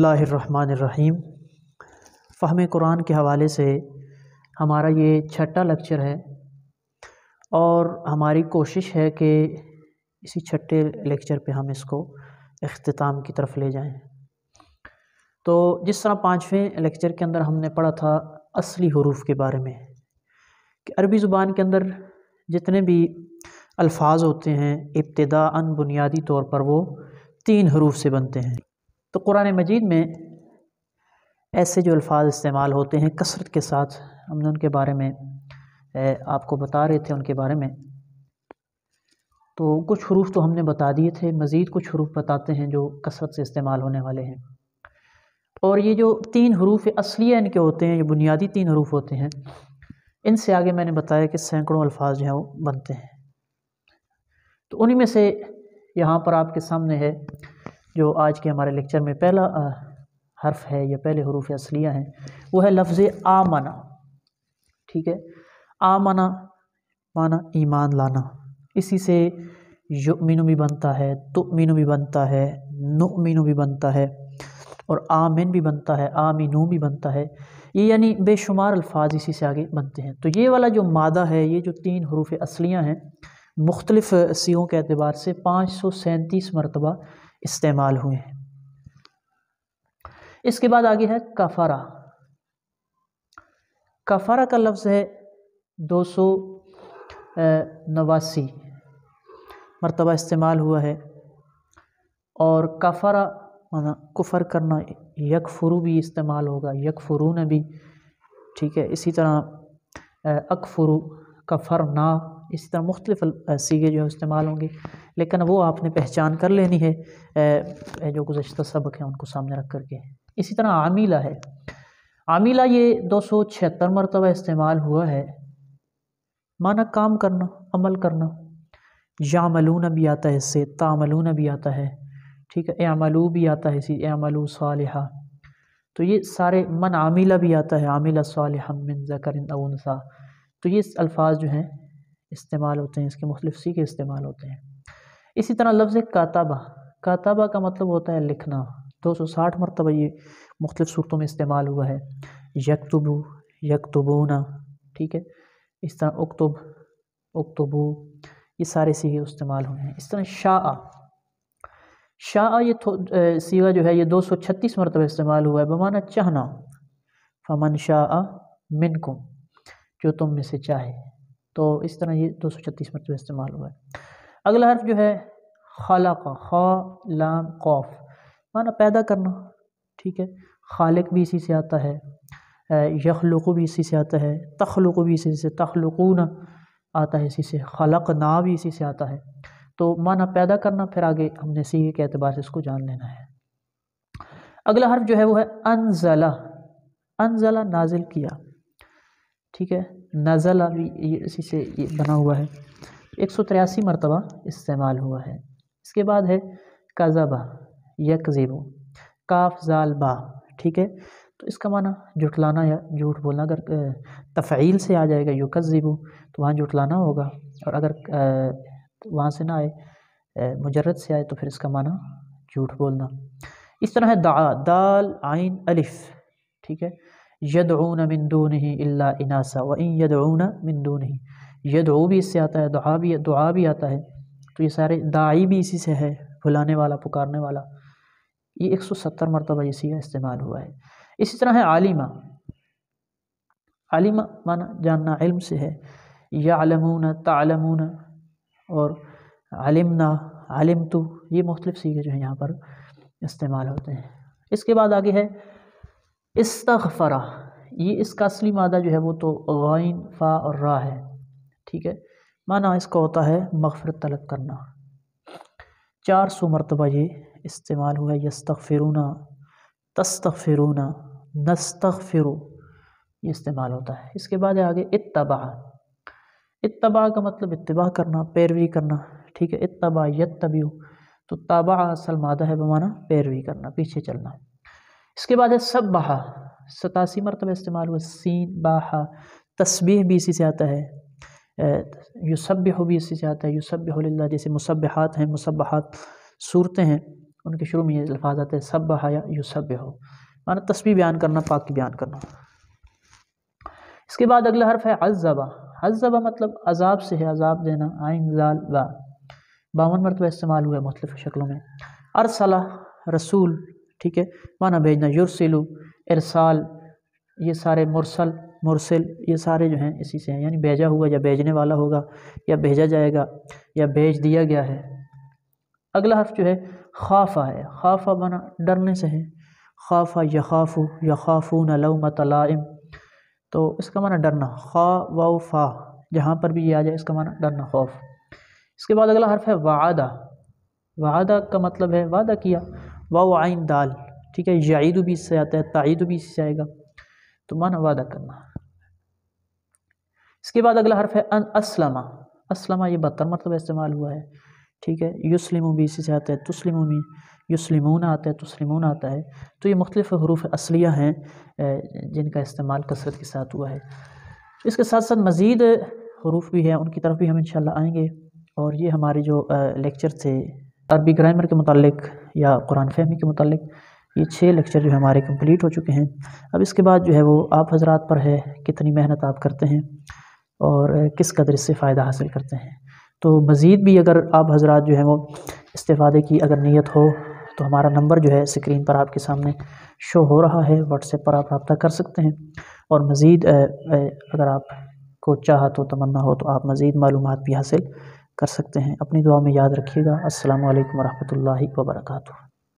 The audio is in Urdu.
اللہ الرحمن الرحیم۔ فہم قرآن کے حوالے سے ہمارا یہ چھٹا لیکچر ہے اور ہماری کوشش ہے کہ اسی چھٹے لیکچر پہ ہم اس کو اختتام کی طرف لے جائیں۔ تو جس طرح پانچویں لیکچر کے اندر ہم نے پڑھا تھا اصلی حروف کے بارے میں کہ عربی زبان کے اندر جتنے بھی الفاظ ہوتے ہیں ابتداءً بنیادی طور پر وہ 3 حروف سے بنتے ہیں۔ تو قرآن مجید میں ایسے جو الفاظ استعمال ہوتے ہیں کثرت کے ساتھ، ہم نے ان کے بارے میں آپ کو بتا رہے تھے ان کے بارے میں۔ تو کچھ حروف تو ہم نے بتا دیے تھے، مزید کچھ حروف بتاتے ہیں جو کثرت سے استعمال ہونے والے ہیں۔ اور یہ جو 3 حروف اصلیہ ان کے ہوتے ہیں، یہ بنیادی 3 حروف ہوتے ہیں، ان سے آگے میں نے بتایا کہ سینکڑوں الفاظ جو ہیں وہ بنتے ہیں۔ تو انہی میں سے یہاں پر آپ کے سامنے ہے جو آج کے ہمارے لیکچر میں پہلا حرف ہے یا پہلے حروف اصلیہ ہیں، وہ ہے لفظ آمنہ۔ ٹھیک ہے، آمنہ معنی ایمان لانا، اسی سے یؤمن بھی بنتا ہے، تؤمن بھی بنتا ہے، نؤمن بھی بنتا ہے، اور آمن بھی بنتا ہے، آمنو بھی بنتا ہے۔ یہ یعنی بے شمار الفاظ اسی سے آگے بنتے ہیں۔ تو یہ والا جو مادہ ہے، یہ جو 3 حروف اصلیہ ہیں، مختلف صیغوں کے اعتبار سے 537 مرتبہ استعمال ہوئے ہیں۔ اس کے بعد آگے ہے کفرہ۔ کفرہ کا لفظ ہے 289 مرتبہ استعمال ہوا ہے، اور کفرہ معنی کفر کرنا، یکفرو بھی استعمال ہوگا، یکفرون بھی، ٹھیک ہے۔ اسی طرح اکفرو، کفرنا، اسی طرح مختلف صیغے جو استعمال ہوں گے، لیکن وہ آپ نے پہچان کر لینی ہے جو گزشتہ سبق ہیں ان کو سامنے رکھ کر کے۔ اسی طرح عاملہ ہے۔ عاملہ یہ 276 مرتبہ استعمال ہوا ہے، معنی کام کرنا، عمل کرنا۔ یعملون بھی آتا ہے، اس سے تعملون بھی آتا ہے، ٹھیک ہے، اعملو بھی آتا ہے، اسی اعملو صالحہ۔ تو یہ سارے، من عاملہ بھی آتا ہے، عاملہ صالحا من ذکر او انثی۔ تو یہ الفاظ جو ہیں استعمال ہوتے ہیں، اس کے مختلف صیغے استعمال ہوتے ہیں۔ اسی طرح لفظ کاتبہ، کاتبہ کا مطلب ہوتا ہے لکھنا، 260 مرتبہ یہ مختلف صورتوں میں استعمال ہوا ہے۔ یکتبو، یکتبون، ٹھیک ہے، اس طرح اکتب، اکتبو، یہ سارے صیغے استعمال ہوئے ہیں۔ اس طرح شاء، شاء یہ صیغہ جو ہے یہ 236 مرتبہ استعمال ہوا ہے، بمعنی چاہنا۔ فمن شاء منکم، جو تم میں سے چاہے۔ تو اس طرح یہ 236 مرتبہ استعمال ہوا ہے۔ اگلا حرف جو ہے خلق، خا لام قاف، معنی پیدا کرنا، ٹھیک ہے، خالق بھی اسی سے آتا ہے، یخلق بھی اسی سے آتا ہے، تخلق بھی اسی سے، تخلقون آتا ہے اسی سے، خلقنا بھی اسی سے آتا ہے۔ تو معنی پیدا کرنا، پھر آگے ہم نے صیغے کے اعتبار سے اس کو جان لینا ہے۔ اگلا حرف جو ہے وہ ہے انزلہ۔ انزلہ نازل کیا، ٹھیک ہے، نزل بھی اسی سے یہ بنا ہوا ہے، 183 مرتبہ استعمال ہوا ہے۔ اس کے بعد ہے کذبہ، یکذب، کاف زال با، ٹھیک ہے، تو اس کا معنی جھٹلانا یا جھوٹ بولنا۔ اگر تفعیل سے آ جائے گا یکذب تو وہاں جھٹلانا ہوگا، اور اگر وہاں سے نہ آئے، مجرد سے آئے، تو پھر اس کا معنی جھوٹ بولنا۔ اس طرح ہے دعا، دال عین الف، ٹھیک ہے، یدعون من دونہ الا اناسا وان یدعون من دونہ، یدعو بھی اس سے آتا ہے، دعا بھی آتا ہے۔ تو یہ سارے، داعی بھی اسی سے ہے، بلانے والا، پکارنے والا۔ یہ 170 مرتبہ یہ صیغہ استعمال ہوا ہے۔ اسی طرح ہے عالمہ۔ عالمہ معنی جاننا، علم سے ہے، یعلمون، تعلمون، اور علمنا، علمت، یہ مختلف صیغے جو ہیں یہاں پر استعمال ہوتے ہیں۔ اس کے بعد آگے ہے استغفرہ۔ یہ اس کا اصلی مادہ جو ہے وہ تو غائن، فا اور را ہے، ٹھیک ہے، معنی اس کا ہوتا ہے مغفرت طلب کرنا۔ 400 مرتبہ یہ استعمال ہوا ہے۔ یستغفرون، تستغفرون، نستغفر، یہ استعمال ہوتا ہے۔ اس کے بعد آگے اتبع۔ اتبع کا مطلب اتباع کرنا، پیروی کرنا، ٹھیک ہے، اتبع یتبع، تو تابع اصل مادہ ہے، بمعنی پیروی کرنا، پیچھے چلنا۔ اس کے بعد ہے سبح، 87 مرتبہ استعمال ہوا، سین باحہ، تسبیح بھی اسی سے آتا ہے، یسبح بھی اسی سے آتا ہے، یسبح للہ، جیسے مسبحات ہیں، مسبحات صورتیں ہیں، ان کے شروع میں یہ الفاظ آتے ہیں سبح یا یسبح، معنی تسبیح بیان کرنا، پاکی بیان کرنا۔ اس کے بعد اگلا حرف ہے عذبہ۔ عذبہ مطلب عذاب سے ہے، عذاب دینا، عین ذال با، 52 مرتبہ استعمال ہوا ہے مختلف شکلوں میں۔ ارسلہ رسول، ٹھیک ہے، معنی بھیجنا، یرسلو ارسال، یہ سارے مرسل مرسل یہ سارے جو ہیں اسی سے ہیں، یعنی بھیجا ہوا یا بھیجنے والا ہوگا یا بھیجا جائے گا یا بھیج دیا گیا ہے۔ اگلا حرف جو ہے خافہ ہے، خافہ معنی ڈرنے سے ہے، خافہ یخافو یخافون لومۃ لائم، تو اس کا معنی ڈرنا، خا واو فا جہاں پر بھی یہ آ جائے اس کا معنی ڈرنا، خوف۔ اس کے بعد اگلا حرف ہے وعدہ۔ وعدہ کا مطلب ہے وعدہ کیا، واو عین دال، ٹھیک ہے، یعید بھی اس سے آتا ہے، تعید بھی اس سے آئے گا، تو معنی وعدہ کرنا۔ اس کے بعد اگلا حرف ہے ان اسلمہ۔ اسلمہ یہ 72 مرتبہ استعمال ہوا ہے، ٹھیک ہے، یسلم بھی اسی سے آتا ہے، تسلم بھی، یسلمون آتا ہے، تسلمون آتا ہے، تو یہ مختلف حروف اصلیہ ہیں جن کا استعمال کثرت کے ساتھ ہوا ہے۔ اس کے ساتھ ساتھ مزید حروف بھی ہیں، ان کی طرف بھی ہم انشاءاللہ آئیں گے، اور یہ ہمارے جو لیکچر تھے عربی گرامر کے متعلق یا قرآن فہمی کے متعلق، یہ 6 لیکچر جو ہمارے کمپلیٹ ہو چکے ہیں۔ اب اس کے بعد جو ہے وہ آپ حضرات پر ہے کتنی محنت آپ کرتے ہیں اور کس قدر اس سے فائدہ حاصل کرتے ہیں۔ تو مزید بھی اگر آپ حضرات جو ہیں وہ استفادے کی اگر نیت ہو تو ہمارا نمبر جو ہے اسکرین پر آپ کے سامنے شو ہو رہا ہے، واٹس ایپ پر آپ رابطہ کر سکتے ہیں، اور مزید اگر آپ کو چاہت ہو، تمنا ہو، تو آپ مزید معلومات بھی حاصل کر سکتے ہیں۔ اپنی دعا میں یاد رکھیے گا۔ السلام علیکم ورحمۃ اللہ وبرکاتہ۔